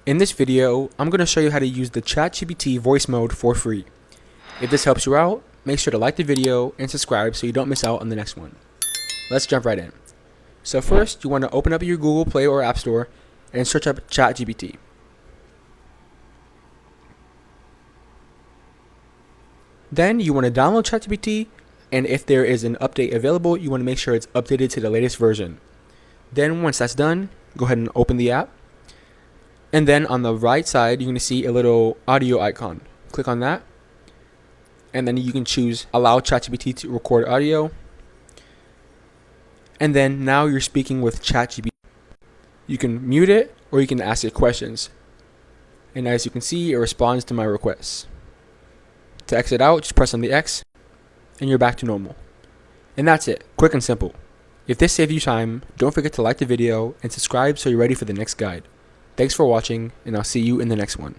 In this video, I'm going to show you how to use the ChatGPT Voice Mode for free. If this helps you out, make sure to like the video and subscribe so you don't miss out on the next one. Let's jump right in. So first, you want to open up your Google Play or App Store and search up ChatGPT. Then you want to download ChatGPT, and if there is an update available, you want to make sure it's updated to the latest version. Then once that's done, go ahead and open the app. And then on the right side, you're going to see a little audio icon. Click on that. And then you can choose allow ChatGPT to record audio. And then now you're speaking with ChatGPT. You can mute it or you can ask it questions. And as you can see, it responds to my requests. To exit out, just press on the X and you're back to normal. And that's it. Quick and simple. If this saved you time, don't forget to like the video and subscribe so you're ready for the next guide. Thanks for watching, and I'll see you in the next one.